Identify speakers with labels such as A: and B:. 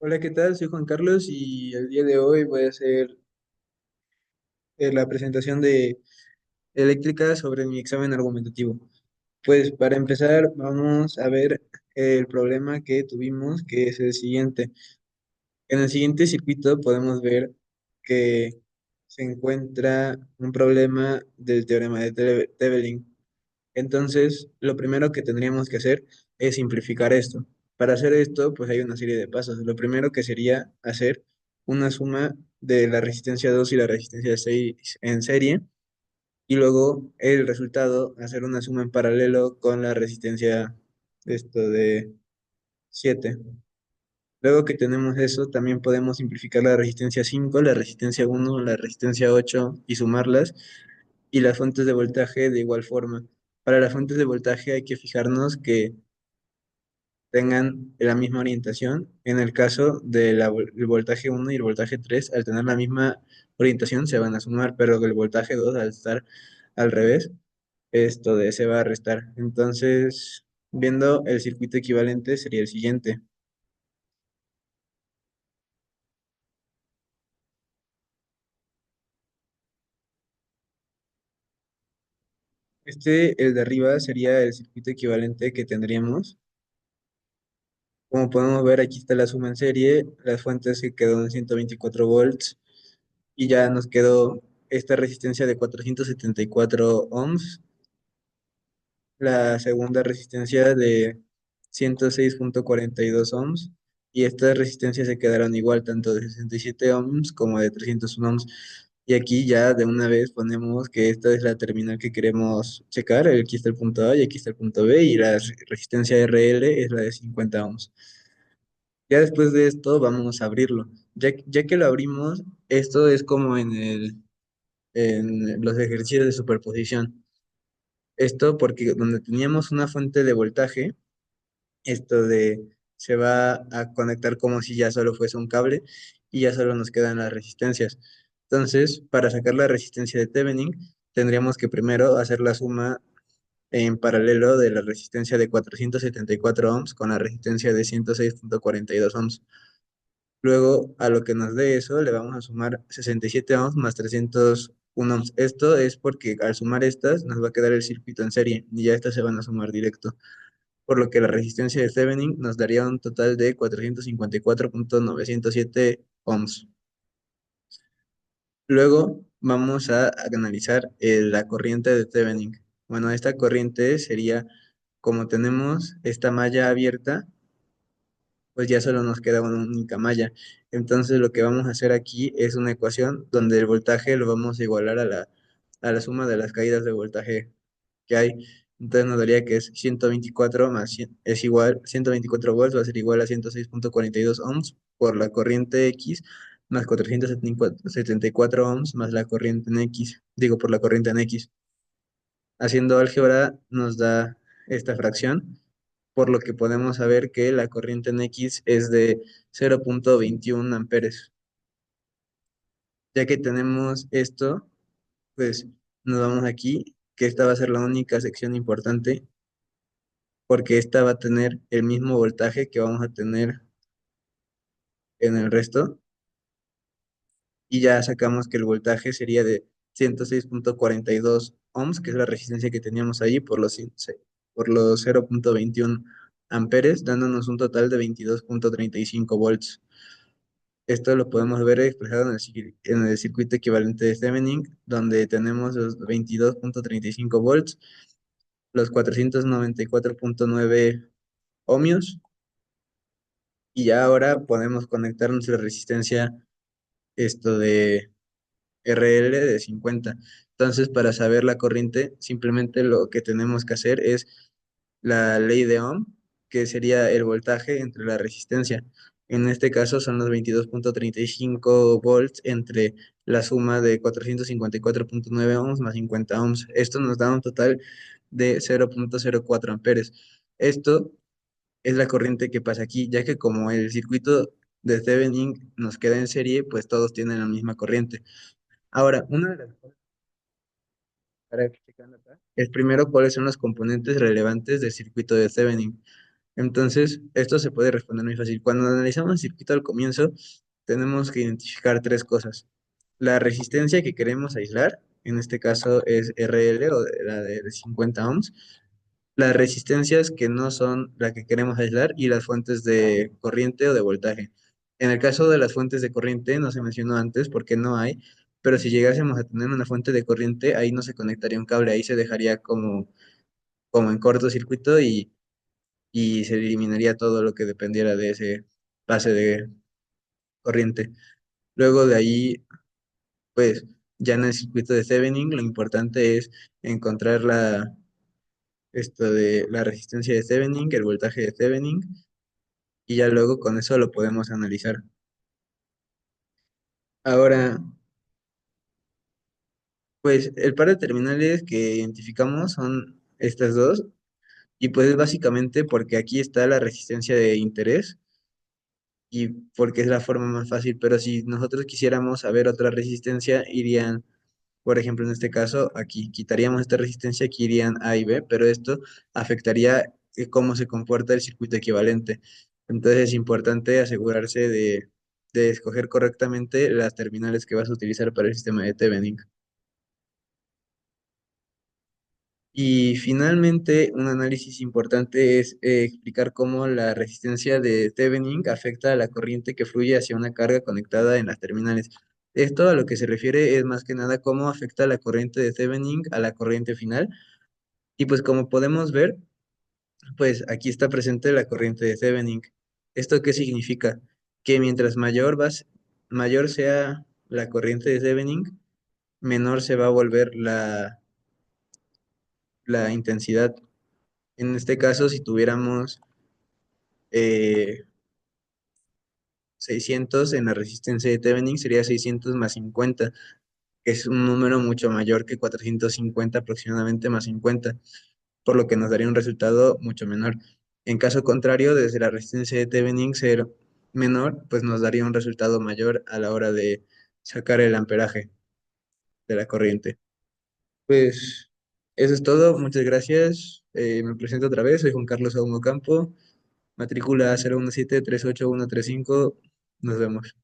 A: Hola, ¿qué tal? Soy Juan Carlos y el día de hoy voy a hacer la presentación de eléctrica sobre mi examen argumentativo. Pues para empezar, vamos a ver el problema que tuvimos, que es el siguiente. En el siguiente circuito podemos ver que se encuentra un problema del teorema de Thevenin. Entonces, lo primero que tendríamos que hacer es simplificar esto. Para hacer esto, pues hay una serie de pasos. Lo primero que sería hacer una suma de la resistencia 2 y la resistencia 6 en serie y luego el resultado hacer una suma en paralelo con la resistencia de 7. Luego que tenemos eso, también podemos simplificar la resistencia 5, la resistencia 1, la resistencia 8 y sumarlas y las fuentes de voltaje de igual forma. Para las fuentes de voltaje hay que fijarnos que tengan la misma orientación. En el caso del voltaje 1 y el voltaje 3, al tener la misma orientación, se van a sumar, pero el voltaje 2, al estar al revés, se va a restar. Entonces, viendo el circuito equivalente, sería el siguiente. El de arriba, sería el circuito equivalente que tendríamos. Como podemos ver, aquí está la suma en serie, las fuentes que quedó en 124 volts y ya nos quedó esta resistencia de 474 ohms, la segunda resistencia de 106,42 ohms y estas resistencias se quedaron igual tanto de 67 ohms como de 301 ohms. Y aquí ya de una vez ponemos que esta es la terminal que queremos checar, aquí está el punto A y aquí está el punto B y la resistencia RL es la de 50 ohms. Ya después de esto vamos a abrirlo. Ya que lo abrimos, esto es como en los ejercicios de superposición. Esto porque donde teníamos una fuente de voltaje, se va a conectar como si ya solo fuese un cable y ya solo nos quedan las resistencias. Entonces, para sacar la resistencia de Thevenin, tendríamos que primero hacer la suma en paralelo de la resistencia de 474 ohms con la resistencia de 106,42 ohms. Luego, a lo que nos dé eso, le vamos a sumar 67 ohms más 301 ohms. Esto es porque al sumar estas, nos va a quedar el circuito en serie y ya estas se van a sumar directo. Por lo que la resistencia de Thevenin nos daría un total de 454,907 ohms. Luego, vamos a analizar la corriente de Thevenin. Bueno, esta corriente sería, como tenemos esta malla abierta, pues ya solo nos queda una única malla. Entonces lo que vamos a hacer aquí es una ecuación donde el voltaje lo vamos a igualar a la suma de las caídas de voltaje que hay. Entonces nos daría que es 124 más 100 es igual, 124 volts va a ser igual a 106,42 ohms por la corriente X más 474 ohms más la corriente en X, digo por la corriente en X. Haciendo álgebra nos da esta fracción por lo que podemos saber que la corriente en X es de 0,21 amperes. Ya que tenemos esto, pues nos vamos aquí, que esta va a ser la única sección importante, porque esta va a tener el mismo voltaje que vamos a tener en el resto, y ya sacamos que el voltaje sería de 106,42 ohms, que es la resistencia que teníamos ahí por los 0,21 amperes, dándonos un total de 22,35 volts. Esto lo podemos ver expresado en el circuito equivalente de Thevenin, donde tenemos los 22,35 volts, los 494,9 ohmios, y ya ahora podemos conectar nuestra resistencia de RL de 50. Entonces, para saber la corriente, simplemente lo que tenemos que hacer es la ley de Ohm, que sería el voltaje entre la resistencia. En este caso son los 22,35 volts entre la suma de 454,9 ohms más 50 ohms. Esto nos da un total de 0,04 amperes. Esto es la corriente que pasa aquí, ya que como el circuito de Thevenin nos queda en serie, pues todos tienen la misma corriente. Ahora, una de las cosas para ir checando acá es primero cuáles son los componentes relevantes del circuito de Thevenin. Entonces, esto se puede responder muy fácil. Cuando analizamos el circuito al comienzo, tenemos que identificar tres cosas. La resistencia que queremos aislar, en este caso es RL o la de 50 ohms. Las resistencias que no son la que queremos aislar y las fuentes de corriente o de voltaje. En el caso de las fuentes de corriente, no se mencionó antes porque no hay, pero si llegásemos a tener una fuente de corriente, ahí no se conectaría un cable, ahí se dejaría como en cortocircuito y se eliminaría todo lo que dependiera de ese pase de corriente. Luego de ahí, pues ya en el circuito de Thevenin, lo importante es encontrar esto de la resistencia de Thevenin, el voltaje de Thevenin, y ya luego con eso lo podemos analizar. Ahora, pues el par de terminales que identificamos son estas dos, y pues es básicamente porque aquí está la resistencia de interés y porque es la forma más fácil, pero si nosotros quisiéramos saber otra resistencia, irían, por ejemplo, en este caso, aquí quitaríamos esta resistencia, aquí irían A y B, pero esto afectaría cómo se comporta el circuito equivalente. Entonces es importante asegurarse de escoger correctamente las terminales que vas a utilizar para el sistema de Thevenin. Y finalmente, un análisis importante es explicar cómo la resistencia de Thevenin afecta a la corriente que fluye hacia una carga conectada en las terminales. Esto a lo que se refiere es más que nada cómo afecta la corriente de Thevenin a la corriente final. Y pues como podemos ver, pues aquí está presente la corriente de Thevenin. ¿Esto qué significa? Que mientras mayor sea la corriente de Thevenin, menor se va a volver la intensidad. En este caso, si tuviéramos 600 en la resistencia de Thevenin, sería 600 más 50, que es un número mucho mayor que 450 aproximadamente más 50, por lo que nos daría un resultado mucho menor. En caso contrario, desde la resistencia de Thevenin ser menor, pues nos daría un resultado mayor a la hora de sacar el amperaje de la corriente. Pues eso es todo, muchas gracias. Me presento otra vez, soy Juan Carlos Aumo Campo, matrícula 017-38135. Nos vemos.